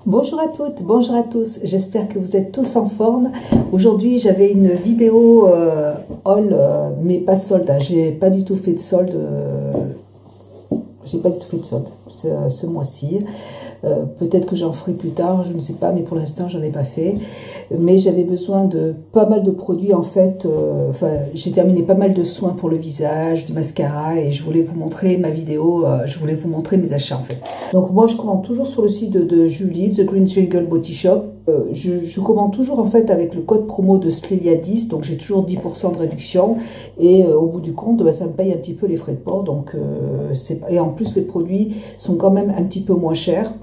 Bonjour à toutes, bonjour à tous, j'espère que vous êtes tous en forme. Aujourd'hui j'avais une vidéo haul, mais pas solde, j'ai pas du tout fait de solde, ce mois-ci. Peut-être que j'en ferai plus tard, je ne sais pas, mais pour l'instant j'en ai pas fait. Mais j'avais besoin de pas mal de produits en fait. J'ai terminé pas mal de soins pour le visage, du mascara, et je voulais vous montrer ma vidéo, je voulais vous montrer mes achats en fait. Donc moi je commande toujours sur le site de Julie, The Green Triangle Body Shop. Je commande toujours en fait avec le code promo de Slélia10, donc j'ai toujours 10% de réduction, et au bout du compte ça me paye un petit peu les frais de port, donc et en plus les produits sont quand même un petit peu moins chers.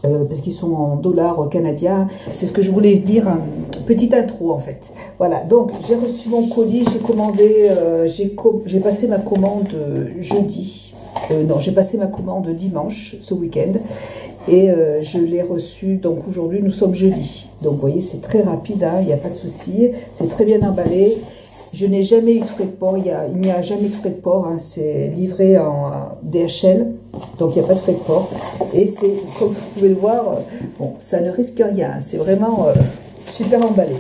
Parce qu'ils sont en dollars canadiens. C'est ce que je voulais dire, petite intro en fait. Voilà, donc j'ai reçu mon colis, j'ai commandé, j'ai passé ma commande jeudi. Non, j'ai passé ma commande dimanche, ce week-end, et je l'ai reçu, donc aujourd'hui nous sommes jeudi. Donc vous voyez, c'est très rapide, hein, il n'y a pas de souci, c'est très bien emballé. Je n'ai jamais eu de frais de port, il n'y a jamais de frais de port, hein, c'est livré en DHL, donc il n'y a pas de frais de port. Et c'est, comme vous pouvez le voir, bon, ça ne risque rien, c'est vraiment super emballé.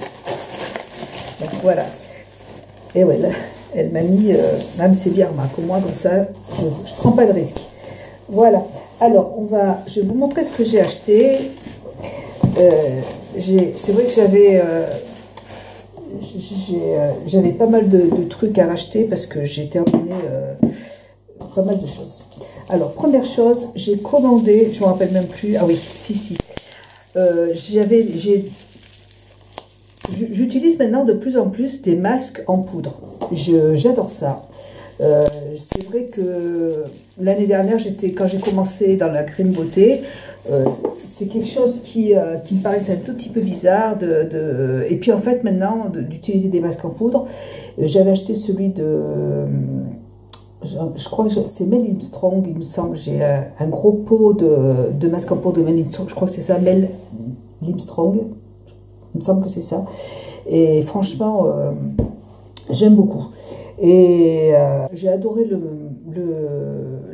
Donc voilà. Et ouais, là, elle m'a mis, même c'est bien remarque, au moins comme ça, je ne prends pas de risque. Voilà, alors je vais vous montrer ce que j'ai acheté. C'est vrai que j'avais pas mal de trucs à racheter parce que j'ai terminé pas mal de choses. Alors, première chose, j'ai commandé, je ne me rappelle même plus, ah oui, si. J'utilise maintenant de plus en plus des masques en poudre. J'adore ça. C'est vrai que l'année dernière, quand j'ai commencé dans la crème beauté, c'est quelque chose qui me paraissait un tout petit peu bizarre. Et puis en fait, maintenant, d'utiliser des masques en poudre, j'avais acheté celui de... Je crois que c'est Mel Armstrong, il me semble. J'ai un gros pot de masques en poudre de Mel Armstrong. Je crois que c'est ça, Mel Armstrong. Il me semble que c'est ça. Et franchement, j'aime beaucoup. Et j'ai adoré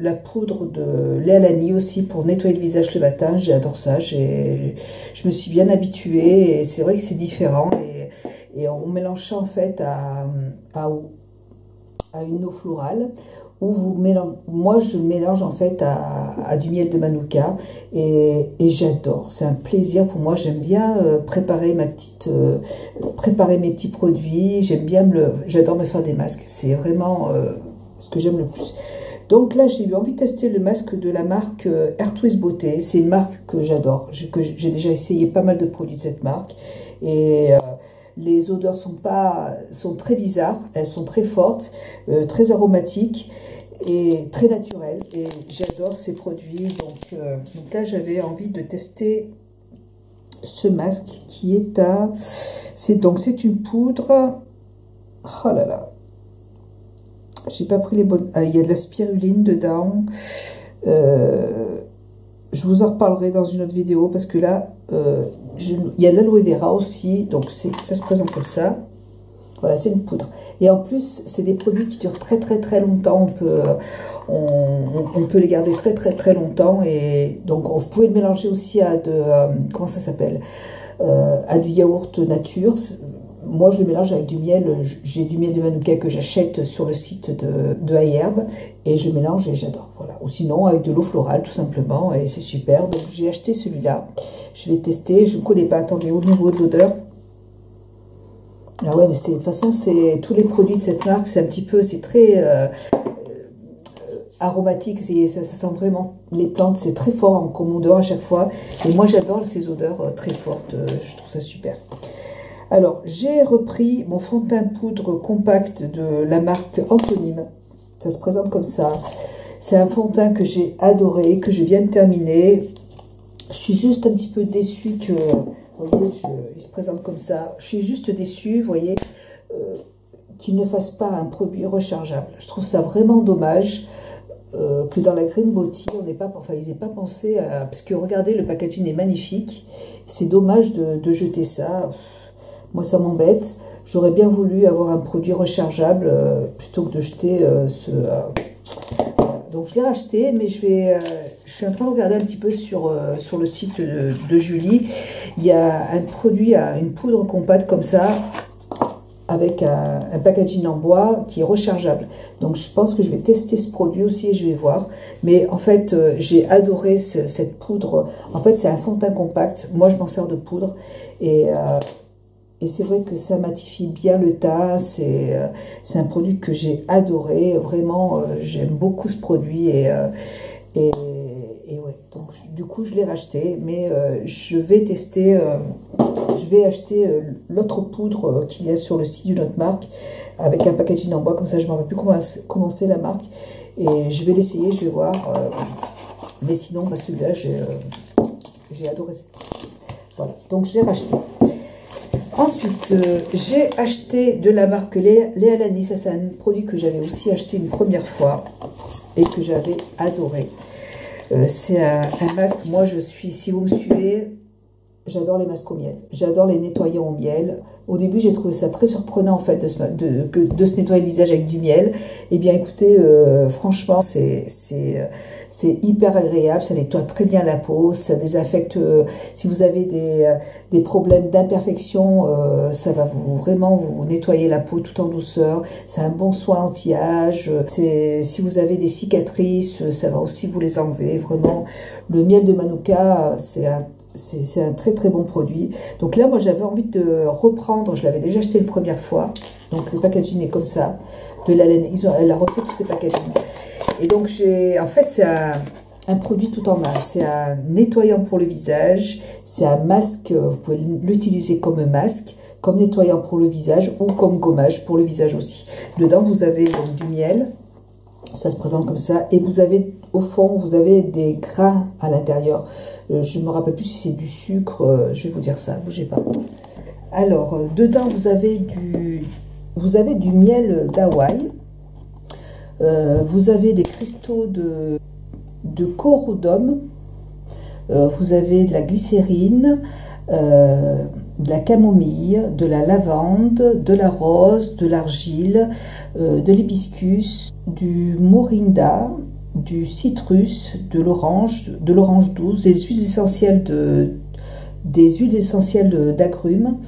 la poudre de Léalani aussi pour nettoyer le visage le matin. J'adore ça. Je me suis bien habituée et c'est vrai que c'est différent. Et on mélange ça en fait à une eau florale où moi je mélange en fait à du miel de Manuka et j'adore, c'est un plaisir pour moi. J'aime bien préparer mes petits produits, j'adore me faire des masques, c'est vraiment ce que j'aime le plus. Donc là j'ai eu envie de tester le masque de la marque Air Twist Beauté. C'est une marque que j'adore, que j'ai déjà essayé pas mal de produits de cette marque, et les odeurs sont très bizarres, elles sont très fortes, très aromatiques et très naturelles. Et j'adore ces produits. Donc là, j'avais envie de tester ce masque qui est c'est une poudre. Oh là là, j'ai pas pris les bonnes. Ah, il y a de la spiruline dedans. Je vous en reparlerai dans une autre vidéo parce que là, il y a de l'aloe vera aussi, donc ça se présente comme ça. Voilà, c'est une poudre. Et en plus, c'est des produits qui durent très très très longtemps. On peut les garder très très très longtemps. Et donc, vous pouvez le mélanger aussi à comment ça s'appelle, à du yaourt nature. Moi, je le mélange avec du miel. J'ai du miel de Manuka que j'achète sur le site de iHerb et je mélange et j'adore. Voilà. Ou sinon, avec de l'eau florale, tout simplement, et c'est super. Donc, j'ai acheté celui-là. Je vais tester. Je ne connais pas. Attendez, au niveau de l'odeur. Ah ouais, mais de toute façon, c'est tous les produits de cette marque, c'est très aromatique. Ça sent vraiment les plantes. C'est très fort comme odeur à chaque fois. Et moi, j'adore ces odeurs très fortes. Je trouve ça super. Alors, j'ai repris mon fond de teint poudre compact de la marque Anthonyme. Ça se présente comme ça. C'est un fond de teint que j'ai adoré, que je viens de terminer. Je suis juste un petit peu déçue que... Vous voyez, il se présente comme ça. Je suis juste déçue, vous voyez, qu'il ne fasse pas un produit rechargeable. Je trouve ça vraiment dommage que dans la Green Beauty, ils n'aient pas pensé à... Parce que regardez, le packaging est magnifique. C'est dommage de jeter ça. Moi, ça m'embête. J'aurais bien voulu avoir un produit rechargeable plutôt que de jeter donc je l'ai racheté, mais je suis en train de regarder un petit peu sur le site de Julie. Il y a un produit, une poudre compacte comme ça, avec un packaging en bois qui est rechargeable. Donc je pense que je vais tester ce produit aussi et je vais voir. Mais en fait, j'ai adoré cette poudre. En fait, c'est un fond de teint compact. Moi, je m'en sers de poudre. Et c'est vrai que ça matifie bien le teint. C'est un produit que j'ai adoré. Vraiment, j'aime beaucoup ce produit. Et ouais, donc du coup je l'ai racheté, mais je vais tester, je vais acheter l'autre poudre qu'il y a sur le site d'une autre marque, avec un packaging en bois, comme ça je ne me rappelle plus comment c'est la marque, et je vais l'essayer, je vais voir, mais sinon celui-là j'ai adoré ça. Voilà, donc je l'ai racheté. Ensuite, j'ai acheté de la marque Léa Lani, ça c'est un produit que j'avais aussi acheté une première fois, et que j'avais adoré. C'est un masque, moi si vous me suivez, j'adore les masques au miel, j'adore les nettoyants au miel. Au début j'ai trouvé ça très surprenant en fait de se nettoyer le visage avec du miel. Eh bien écoutez, franchement c'est hyper agréable, ça nettoie très bien la peau, ça désinfecte, si vous avez des problèmes d'imperfection, ça va vraiment vous nettoyer la peau tout en douceur. C'est un bon soin anti-âge, si vous avez des cicatrices, ça va aussi vous les enlever. Vraiment, le miel de Manuka, c'est un très très bon produit. Donc là moi j'avais envie de reprendre, je l'avais déjà acheté une première fois, donc le packaging est comme ça, de la laine, elle a refait tous ces packaging. Et donc en fait c'est un produit tout en un, c'est un nettoyant pour le visage, c'est un masque, vous pouvez l'utiliser comme masque, comme nettoyant pour le visage ou comme gommage pour le visage aussi. Dedans vous avez donc du miel, ça se présente comme ça, et vous avez au fond, vous avez des grains à l'intérieur. Je ne me rappelle plus si c'est du sucre, je vais vous dire ça, bougez pas. Alors, dedans, vous avez du miel d'Hawaï, vous avez des cristaux de corundum, vous avez de la glycérine, de la camomille, de la lavande, de la rose, de l'argile, de l'hibiscus, du moringa, du citrus, de l'orange douce, des huiles essentielles d'agrumes,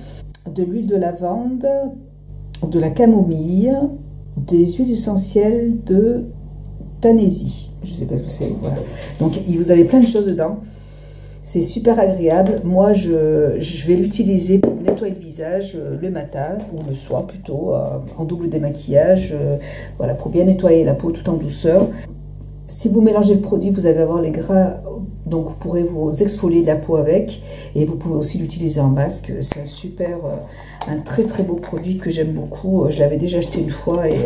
de l'huile de lavande, de la camomille, des huiles essentielles de tanésie. Je ne sais pas ce que c'est. Voilà. Donc vous avez plein de choses dedans. C'est super agréable. Moi, je vais l'utiliser pour nettoyer le visage le matin, ou le soir plutôt, en double démaquillage, voilà, pour bien nettoyer la peau tout en douceur. Si vous mélangez le produit, vous allez avoir les grains, donc vous pourrez vous exfolier la peau avec, et vous pouvez aussi l'utiliser en masque. C'est un très très beau produit que j'aime beaucoup. Je l'avais déjà acheté une fois et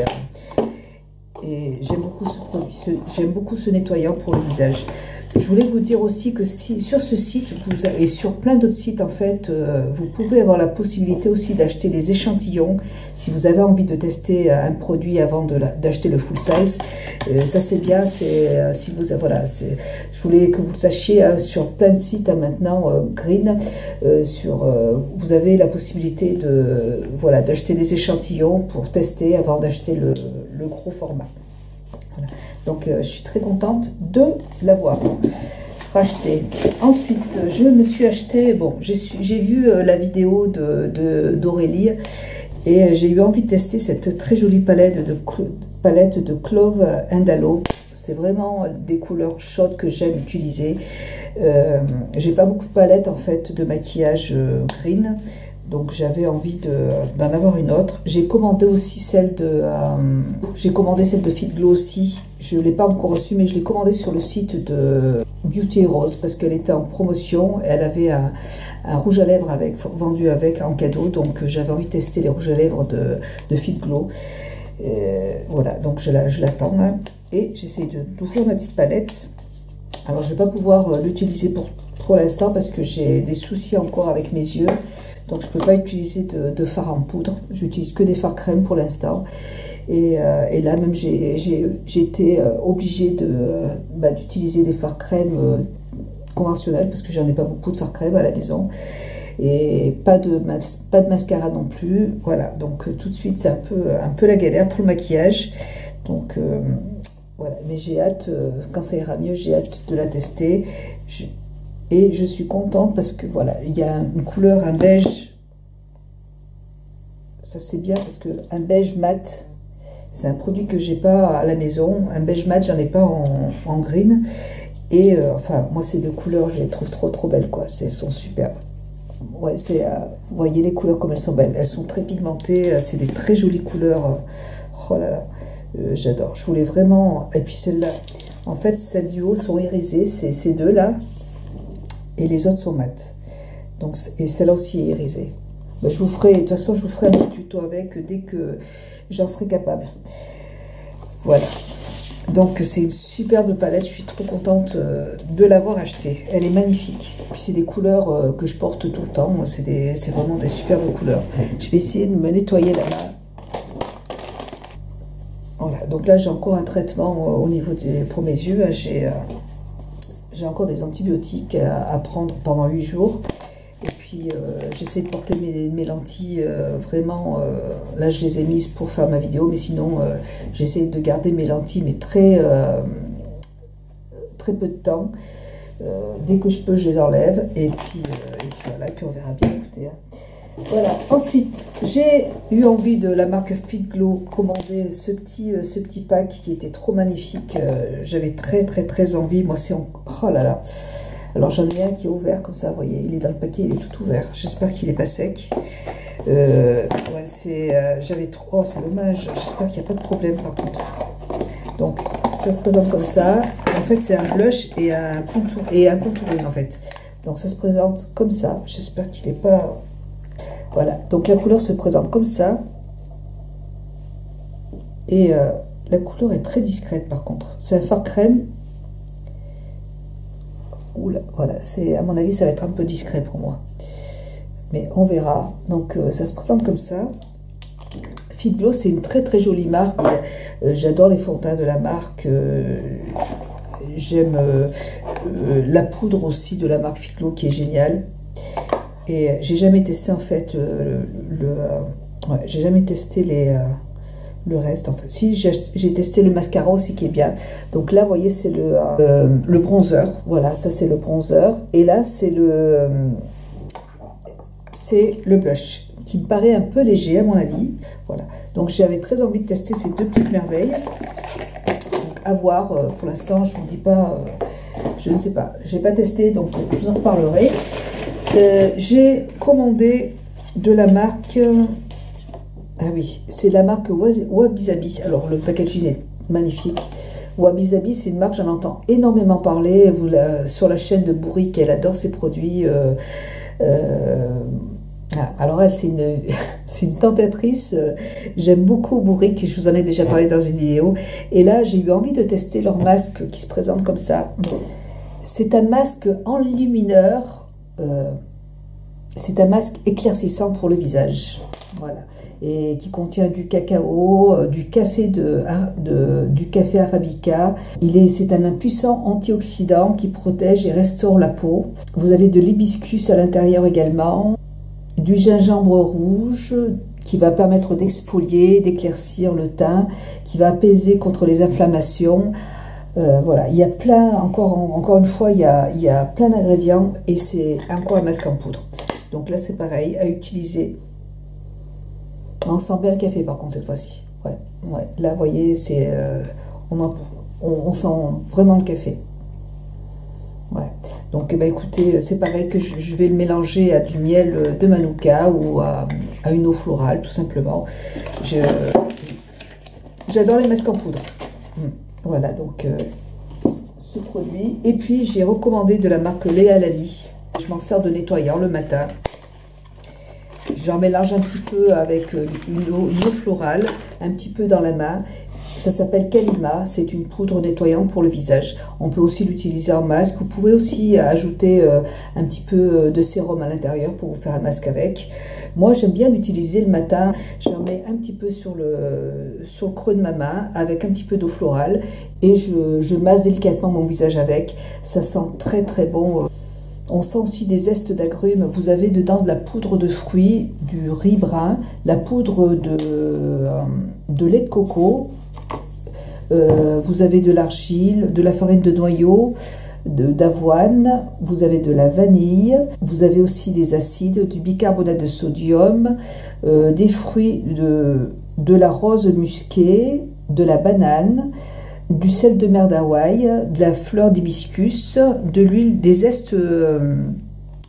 j'aime beaucoup ce produit. J'aime beaucoup ce nettoyant pour le visage. Je voulais vous dire aussi que sur ce site et sur plein d'autres sites en fait, vous pouvez avoir la possibilité aussi d'acheter des échantillons si vous avez envie de tester un produit avant d'acheter le full size. Ça c'est bien, si vous voilà, je voulais que vous le sachiez, sur plein de sites maintenant green, vous avez la possibilité d'acheter des échantillons pour tester avant d'acheter le gros format. Voilà. Donc je suis très contente de l'avoir racheté. Ensuite, je me suis acheté, j'ai vu la vidéo d'Aurélie et j'ai eu envie de tester cette très jolie palette de Clove Indalo. C'est vraiment des couleurs chaudes que j'aime utiliser. J'ai pas beaucoup de palettes en fait de maquillage green. Donc j'avais envie d'en avoir une autre. J'ai commandé aussi celle de Fit Glow aussi. Je ne l'ai pas encore reçue, mais je l'ai commandée sur le site de Beauty Rose parce qu'elle était en promotion. Elle avait un rouge à lèvres vendu en cadeau. Donc j'avais envie de tester les rouges à lèvres de Fit Glow. Voilà, donc je l'attends. Hein. Et j'essaie d'ouvrir ma petite palette. Alors je ne vais pas pouvoir l'utiliser pour l'instant parce que j'ai des soucis encore avec mes yeux. Donc je ne peux pas utiliser de fard en poudre, j'utilise que des fards crème pour l'instant. Et là même j'ai été obligée d'utiliser des fards crème conventionnels parce que j'en ai pas beaucoup de fards crème à la maison. Et pas de mascara non plus. Voilà, donc tout de suite c'est un peu la galère pour le maquillage. Donc Voilà, mais j'ai hâte, quand ça ira mieux, j'ai hâte de la tester. Et je suis contente parce que voilà, il y a une couleur, un beige. Ça c'est bien parce que un beige mat, c'est un produit que j'ai pas à la maison. Un beige mat, j'en ai pas en green. Et enfin, moi ces deux couleurs, je les trouve trop belles quoi. Elles sont superbes. Ouais, vous voyez les couleurs comme elles sont belles. Elles sont très pigmentées. C'est des très jolies couleurs. Oh là là. J'adore, je voulais vraiment. Et puis celle-là, en fait, celles du haut sont irisées, c'est ces deux-là, et les autres sont mates. Donc, et celle-là aussi est irisée. Ben, je vous ferai, de toute façon, je vous ferai un petit tuto avec dès que j'en serai capable. Voilà. Donc, c'est une superbe palette, je suis trop contente de l'avoir achetée. Elle est magnifique. Puis, c'est des couleurs que je porte tout le temps. C'est vraiment des superbes couleurs. Je vais essayer de me nettoyer la main. Voilà, donc là j'ai encore un traitement au niveau pour mes yeux. J'ai encore des antibiotiques à prendre pendant 8 jours. Et puis j'essaie de porter mes lentilles vraiment. Là je les ai mises pour faire ma vidéo, mais sinon j'essaie de garder mes lentilles, mais très peu de temps. Dès que je peux, je les enlève. Et puis voilà, puis on verra bien. Écoutez, hein. Voilà, ensuite, j'ai eu envie de la marque Fit Glow commander ce petit pack qui était trop magnifique. J'avais très envie. Moi, c'est oh là là. Alors, j'en ai un qui est ouvert comme ça, vous voyez, il est dans le paquet, il est tout ouvert. J'espère qu'il n'est pas sec. Ouais, j'avais trop. Oh, c'est dommage. J'espère qu'il n'y a pas de problème par contre. Donc, ça se présente comme ça. En fait, c'est un blush et un contouring en fait. Donc, ça se présente comme ça. J'espère qu'il n'est pas. Voilà, donc la couleur se présente comme ça. Et la couleur est très discrète par contre. C'est un fard crème. Oula, voilà, à mon avis, ça va être un peu discret pour moi. Mais on verra. Donc ça se présente comme ça. Fit Glow, c'est une très jolie marque. J'adore les fonds de teint de la marque. J'aime la poudre aussi de la marque Fit Glow qui est géniale. Et j'ai jamais testé en fait j'ai jamais testé le reste en fait. Si j'ai testé le mascara aussi qui est bien. Donc là vous voyez c'est le bronzer. Voilà, ça c'est le bronzer. Et là c'est le blush qui me paraît un peu léger à mon avis. Voilà. Donc j'avais très envie de tester ces deux petites merveilles. Donc à voir. Pour l'instant je vous dis pas. Je ne sais pas. J'ai pas testé donc je vous en reparlerai. J'ai commandé de la marque, ah oui, c'est la marque Wabi Sabi. Alors le packaging est magnifique. Wabi Sabi, c'est une marque, j'en entends énormément parler. Sur la chaîne de Bourrique, elle adore ses produits. Alors elle, c'est une tentatrice. J'aime beaucoup Bourrique, je vous en ai déjà parlé dans une vidéo. Et là, j'ai eu envie de tester leur masque qui se présente comme ça. C'est un masque enlumineur. C'est un masque éclaircissant pour le visage, voilà, et qui contient du cacao, du café du café arabica. C'est un puissant antioxydant qui protège et restaure la peau. Vous avez de l'hibiscus à l'intérieur également, du gingembre rouge qui va permettre d'exfolier, d'éclaircir le teint, qui va apaiser contre les inflammations. Voilà, il y a plein, encore une fois, il y a plein d'ingrédients et c'est encore un masque en poudre. Donc là, c'est pareil, à utiliser. On sent bien le café par contre cette fois-ci. Ouais. Là, vous voyez, on sent vraiment le café. Ouais. Donc, écoutez, c'est pareil que je vais le mélanger à du miel de Manuka ou à une eau florale, tout simplement. J'adore les masques en poudre. Voilà, donc ce produit. Et puis, j'ai recommandé de la marque Léa Lali. Je m'en sers de nettoyant le matin. J'en mélange un petit peu avec une eau florale, un petit peu dans la main. Ça s'appelle Kalima, c'est une poudre nettoyante pour le visage. On peut aussi l'utiliser en masque. Vous pouvez aussi ajouter un petit peu de sérum à l'intérieur pour vous faire un masque avec. Moi, j'aime bien l'utiliser le matin. J'en mets un petit peu sur le creux de ma main avec un petit peu d'eau florale et je masse délicatement mon visage avec. Ça sent très bon. On sent aussi des zestes d'agrumes. Vous avez dedans de la poudre de fruits, du riz brun, la poudre de lait de coco, Vous avez de l'argile, de la farine de noyau, d'avoine, vous avez de la vanille, vous avez aussi des acides, du bicarbonate de sodium, des fruits de la rose musquée, de la banane, du sel de mer d'Hawaï, de la fleur d'hibiscus, de l'huile, des zestes,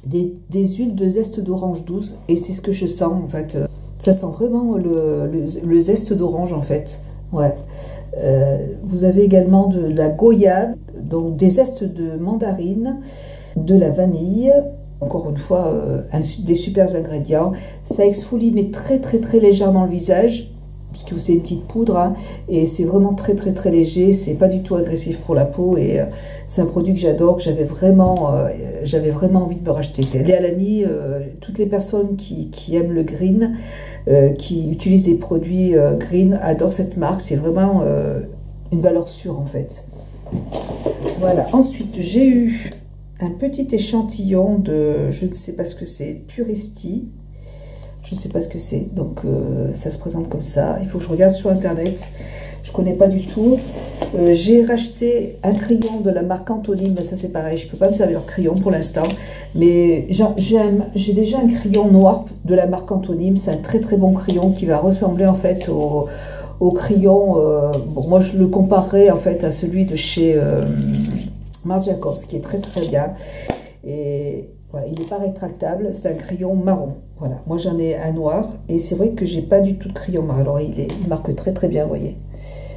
des huiles de zeste d'orange douce, et c'est ce que je sens en fait. Ça sent vraiment le zeste d'orange en fait. Ouais. Vous avez également de la goyave, donc des zestes de mandarine, de la vanille, encore une fois des super ingrédients. Ça exfolie mais très très très légèrement le visage, puisque c'est une petite poudre, hein, et c'est vraiment très très très léger, c'est pas du tout agressif pour la peau, et c'est un produit que j'adore, que j'avais vraiment envie de me racheter. Léa Lani, toutes les personnes qui aiment le green, qui utilisent des produits green, adorent cette marque, c'est vraiment une valeur sûre en fait. Voilà, ensuite j'ai eu un petit échantillon de, je ne sais pas ce que c'est, Puristi. Je ne sais pas ce que c'est, donc ça se présente comme ça. Il faut que je regarde sur internet, je ne connais pas du tout. J'ai racheté un crayon de la marque Anthony, mais ça c'est pareil, je ne peux pas me servir de crayon pour l'instant. Mais j'ai déjà un crayon noir de la marque Anthony, c'est un très très bon crayon qui va ressembler en fait au crayon. Bon, moi je le comparerais en fait à celui de chez Marc Jacobs, qui est très très bien. Et voilà, il n'est pas rétractable, c'est un crayon marron. Voilà, moi j'en ai un noir, et c'est vrai que j'ai pas du tout de crayon marron. Alors il marque très très bien, vous voyez.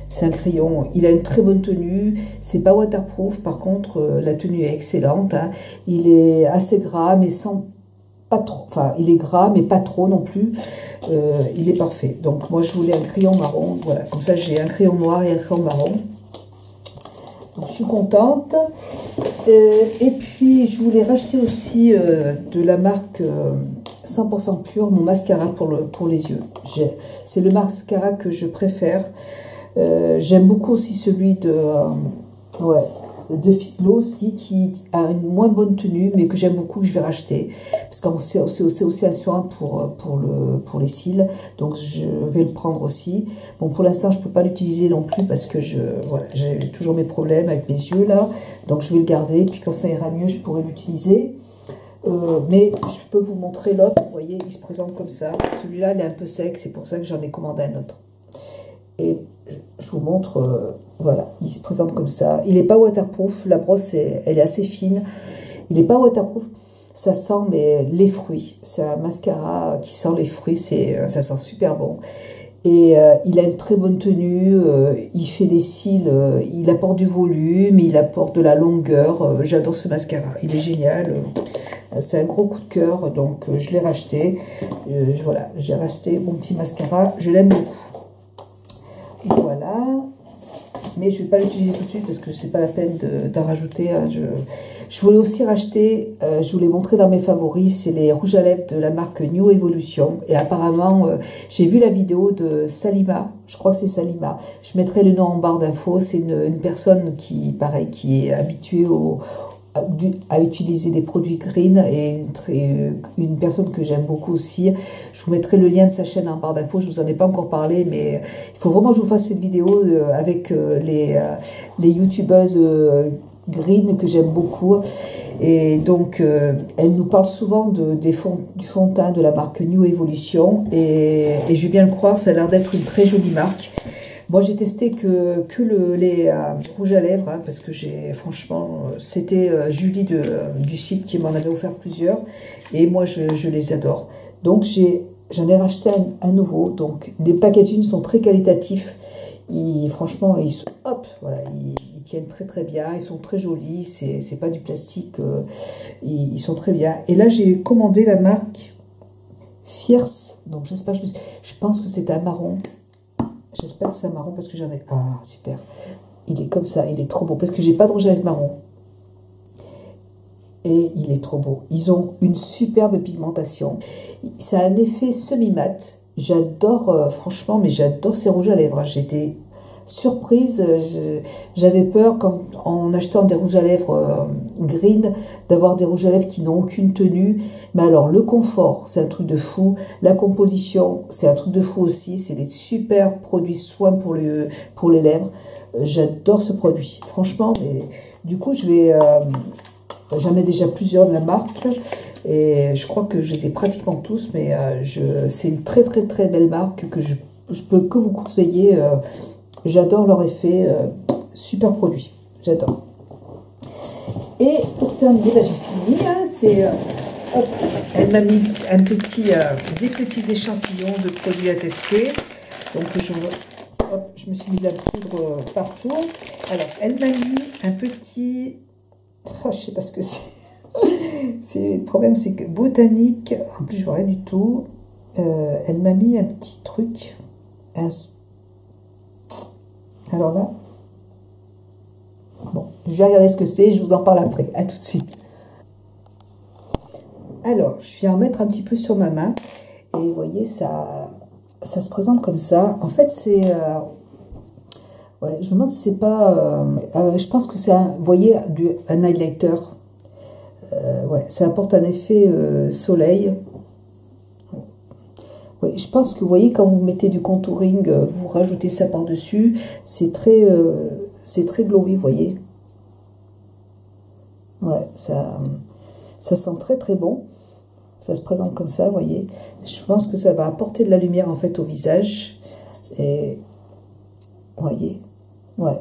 C'est un crayon, il a une très bonne tenue, c'est pas waterproof, par contre la tenue est excellente, hein. Il est assez gras, mais sans pas trop, enfin il est gras, mais pas trop non plus. Il est parfait. Donc moi je voulais un crayon marron, voilà, comme ça j'ai un crayon noir et un crayon marron. Donc je suis contente. Et puis je voulais racheter aussi de la marque 100% pure mon mascara pour les yeux. C'est le mascara que je préfère. J'aime beaucoup aussi celui de Figlo aussi, qui a une moins bonne tenue, mais que j'aime beaucoup, que je vais racheter, parce que c'est aussi un soin pour les cils, donc je vais le prendre aussi. Bon, pour l'instant je peux pas l'utiliser non plus, parce que j'ai toujours mes problèmes avec mes yeux là, donc je vais le garder, puis quand ça ira mieux je pourrai l'utiliser. Mais je peux vous montrer l'autre, vous voyez, il se présente comme ça. Celui-là il est un peu sec, c'est pour ça que j'en ai commandé un autre. Et je vous montre, voilà, il se présente comme ça. Il n'est pas waterproof, la brosse elle est assez fine. Il n'est pas waterproof, ça sent mais les fruits. C'est un mascara qui sent les fruits, ça sent super bon. Et il a une très bonne tenue, il fait des cils, il apporte du volume, il apporte de la longueur. J'adore ce mascara, il est génial. C'est un gros coup de cœur, donc je l'ai racheté. Voilà, j'ai racheté mon petit mascara, je l'aime beaucoup. Voilà, mais je ne vais pas l'utiliser tout de suite parce que c'est pas la peine d'en rajouter. Hein. Je voulais aussi racheter, je vous l'ai montré dans mes favoris, c'est les rouges à lèvres de la marque New Evolution. Et apparemment, j'ai vu la vidéo de Salima, je crois que c'est Salima. Je mettrai le nom en barre d'infos. C'est une personne qui, pareil, qui est habituée à utiliser des produits green, et une personne que j'aime beaucoup aussi. Je vous mettrai le lien de sa chaîne en barre d'infos. Je vous en ai pas encore parlé, mais il faut vraiment que je vous fasse cette vidéo avec les youtubeuses green que j'aime beaucoup. Et donc elle nous parle souvent du fond de teint de la marque New Evolution, et je vais bien le croire, ça a l'air d'être une très jolie marque. Moi, j'ai testé que les rouges à lèvres, hein, parce que franchement, c'était Julie du site qui m'en avait offert plusieurs, et moi, je les adore. Donc, j'en ai racheté un nouveau. Donc, les packagings sont très qualitatifs. Franchement, ils tiennent très très bien, ils sont très jolis, c'est pas du plastique, ils sont très bien. Et là, j'ai commandé la marque Fierce, donc j'espère, je pense que c'est un marron. J'espère que c'est un marron parce que j'en ai... Ah, super. Il est comme ça, il est trop beau. Parce que j'ai pas de rouge à lèvres marron. Et il est trop beau. Ils ont une superbe pigmentation. Ça a un effet semi-mat. J'adore, franchement, mais j'adore ces rouges à lèvres. J'étais surprise. J'avais peur, en achetant des rouges à lèvres green, d'avoir des rouges à lèvres qui n'ont aucune tenue. Mais alors, le confort, c'est un truc de fou. La composition, c'est un truc de fou aussi. C'est des super produits soins pour les lèvres. J'adore ce produit, franchement. Mais du coup, j'en ai déjà plusieurs de la marque et je crois que je les ai pratiquement tous, mais c'est une très très très belle marque que je peux que vous conseiller. J'adore leur effet, super produit, j'adore. Et pour terminer, là j'ai fini, hein, elle m'a mis des petits échantillons de produits à tester. Donc je me suis mis de la poudre partout. Alors elle m'a mis un petit, je sais pas ce que c'est. Le problème c'est que botanique, en plus je vois rien du tout. Elle m'a mis un petit truc. Alors là, bon, je vais regarder ce que c'est, je vous en parle après. À tout de suite. Alors, je viens en mettre un petit peu sur ma main. Et vous voyez, ça se présente comme ça. En fait, c'est... ouais, je me demande si c'est pas... je pense que c'est, vous voyez, un highlighter. Ouais, ça apporte un effet soleil. Oui, je pense que vous voyez, quand vous mettez du contouring, vous rajoutez ça par-dessus. C'est très glowy, vous voyez. Ouais, ça sent très très bon. Ça se présente comme ça, vous voyez. Je pense que ça va apporter de la lumière en fait au visage. Et vous voyez, ouais.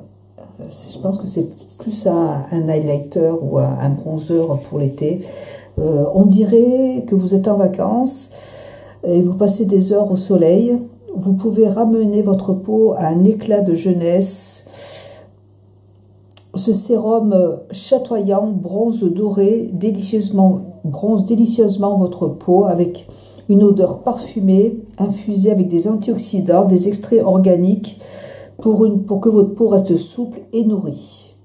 Je pense que c'est plus un highlighter ou un bronzer pour l'été. On dirait que vous êtes en vacances et vous passez des heures au soleil. Vous pouvez ramener votre peau à un éclat de jeunesse. Ce sérum chatoyant bronze doré bronze délicieusement votre peau avec une odeur parfumée infusée avec des antioxydants, des extraits organiques pour que votre peau reste souple et nourrie.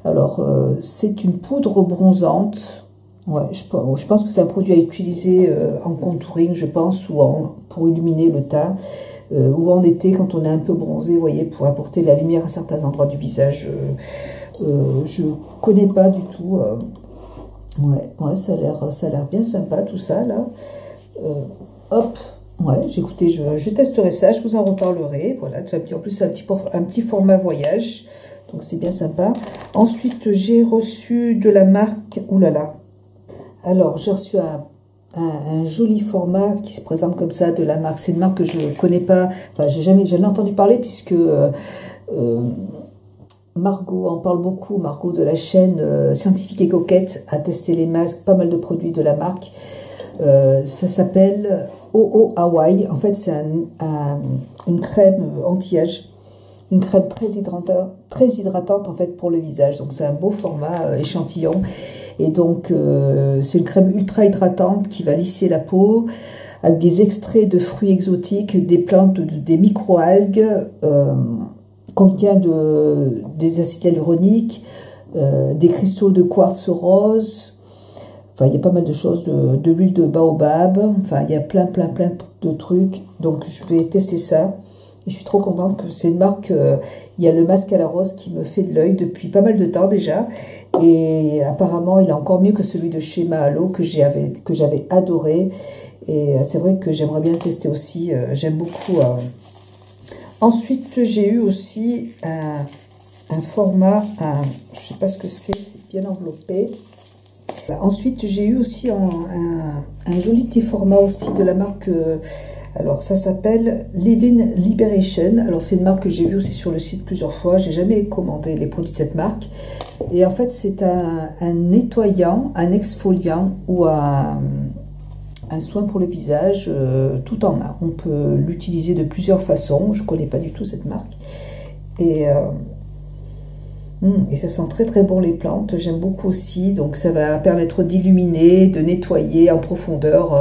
Alors, c'est une poudre bronzante. Ouais, je pense que c'est un produit à utiliser en contouring, je pense, ou pour illuminer le teint. Ou en été, quand on est un peu bronzé, vous voyez, pour apporter la lumière à certains endroits du visage. Je connais pas du tout. Ouais, ça a l'air bien sympa tout ça là. Hop, ouais, écoutez, je testerai ça, je vous en reparlerai. Voilà, en plus c'est un petit format voyage, donc c'est bien sympa. Ensuite, j'ai reçu de la marque, oulala. Alors, j'ai reçu un joli format qui se présente comme ça de la marque. C'est une marque que je ne connais pas, enfin, j'en ai entendu parler puisque Margot en parle beaucoup. Margot de la chaîne Scientifique et Coquette a testé les masques, pas mal de produits de la marque. Ça s'appelle OO Hawaii. En fait, c'est une crème anti-âge. Une crème très hydratante en fait pour le visage. Donc c'est un beau format échantillon. Et donc c'est une crème ultra hydratante qui va lisser la peau avec des extraits de fruits exotiques, des plantes, des micro-algues, contient des acides hyaluroniques, des cristaux de quartz rose. Enfin, il y a pas mal de choses, de l'huile de baobab. Enfin, il y a plein de trucs. Donc je vais tester ça. Et je suis trop contente que c'est une marque. Il y a le masque à la rose qui me fait de l'œil depuis pas mal de temps déjà. Et apparemment, il est encore mieux que celui de chez Mahalo que j'avais adoré. Et c'est vrai que j'aimerais bien le tester aussi. J'aime beaucoup. Ensuite, j'ai eu aussi un format, je sais pas ce que c'est bien enveloppé. Ensuite, j'ai eu aussi un joli petit format aussi de la marque. Alors, ça s'appelle Living Liberation. Alors, c'est une marque que j'ai vue aussi sur le site plusieurs fois. J'ai jamais commandé les produits de cette marque. Et en fait, c'est un nettoyant, un exfoliant ou un soin pour le visage, tout en un. On peut l'utiliser de plusieurs façons. Je connais pas du tout cette marque. Et ça sent très très bon les plantes. J'aime beaucoup aussi. Donc, ça va permettre d'illuminer, de nettoyer en profondeur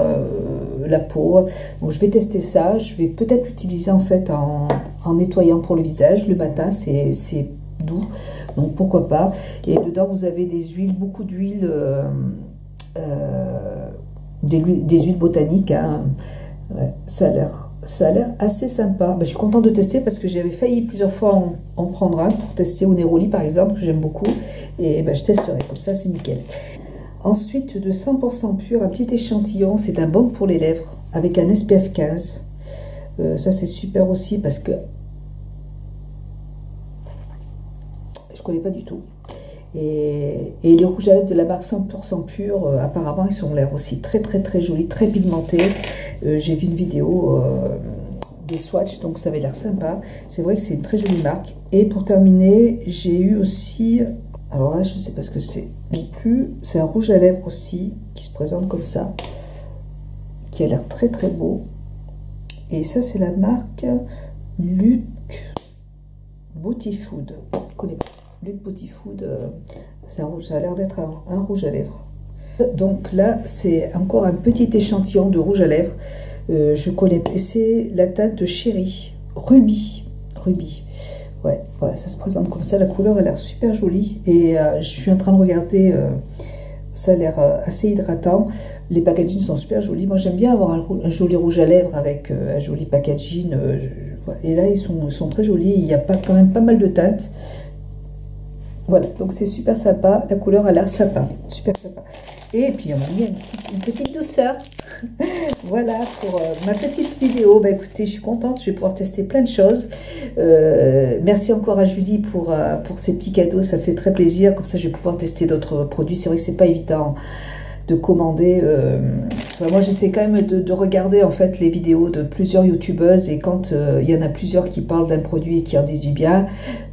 la peau. Donc je vais tester ça. Je vais peut-être l'utiliser en fait en nettoyant pour le visage. Le matin, c'est doux. Donc pourquoi pas. Et dedans, vous avez des huiles, beaucoup d'huiles, des huiles botaniques. Hein. Ouais, ça a l'air assez sympa. Ben, je suis contente de tester parce que j'avais failli plusieurs fois en prendre un pour tester au Neroli par exemple, que j'aime beaucoup. Et ben, je testerai. Comme ça, c'est nickel. Ensuite, de 100% pur, un petit échantillon, c'est un baume pour les lèvres avec un SPF 15. Ça, c'est super aussi parce que connais pas du tout. Et les rouges à lèvres de la marque 100% pur, apparemment, ils ont l'air aussi très très très jolis, très pigmentés. J'ai vu une vidéo des swatchs, donc ça avait l'air sympa. C'est vrai que c'est une très jolie marque. Et pour terminer, j'ai eu aussi, alors là, je ne sais pas ce que c'est non plus, c'est un rouge à lèvres aussi, qui se présente comme ça, qui a l'air très très beau. Et ça, c'est la marque Luc Beauty Food. Je connais pas. Luc Beauty Food, ça a l'air d'être un rouge à lèvres. Donc là, c'est encore un petit échantillon de rouge à lèvres. Je connais, c'est la teinte Chérie, Ruby. Ouais, voilà, ça se présente comme ça. La couleur a l'air super jolie. Et je suis en train de regarder, ça a l'air assez hydratant. Les packagings sont super jolis. Moi, j'aime bien avoir un joli rouge à lèvres avec un joli packaging. Et là, ils sont très jolis. Il y a quand même pas mal de teintes. Voilà, donc c'est super sympa. La couleur a l'air sympa, super sympa. Et puis, on m'a mis une petite douceur. Voilà, pour ma petite vidéo. Bah, écoutez, je suis contente. Je vais pouvoir tester plein de choses. Merci encore à Julie pour ces petits cadeaux. Ça fait très plaisir. Comme ça, je vais pouvoir tester d'autres produits. C'est vrai que c'est pas évident de commander. Moi, j'essaie quand même de regarder en fait les vidéos de plusieurs youtubeuses, et quand il y en a plusieurs qui parlent d'un produit et qui en disent du bien,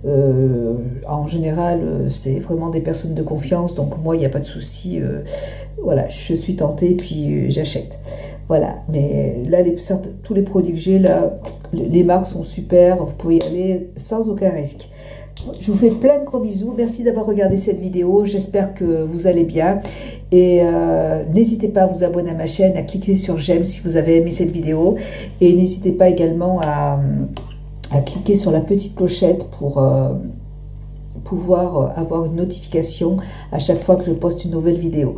en général, c'est vraiment des personnes de confiance, donc moi, il n'y a pas de souci. Voilà, je suis tentée, puis j'achète. Voilà, mais là, tous les produits que j'ai, là, les marques sont super, vous pouvez y aller sans aucun risque. Je vous fais plein de gros bisous. Merci d'avoir regardé cette vidéo. J'espère que vous allez bien. Et n'hésitez pas à vous abonner à ma chaîne, à cliquer sur j'aime si vous avez aimé cette vidéo. Et n'hésitez pas également à cliquer sur la petite clochette pour pouvoir avoir une notification à chaque fois que je poste une nouvelle vidéo.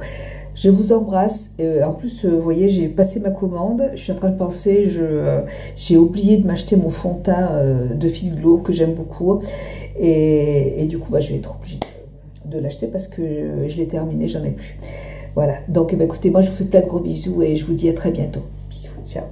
Je vous embrasse. En plus, vous voyez, j'ai passé ma commande. Je suis en train de penser, j'ai oublié de m'acheter mon fond de teint de Fil Glow que j'aime beaucoup. Et du coup, bah, je vais être obligée de l'acheter parce que je l'ai terminé, j'en ai plus. Voilà. Donc, écoutez, moi, je vous fais plein de gros bisous et je vous dis à très bientôt. Bisous, ciao.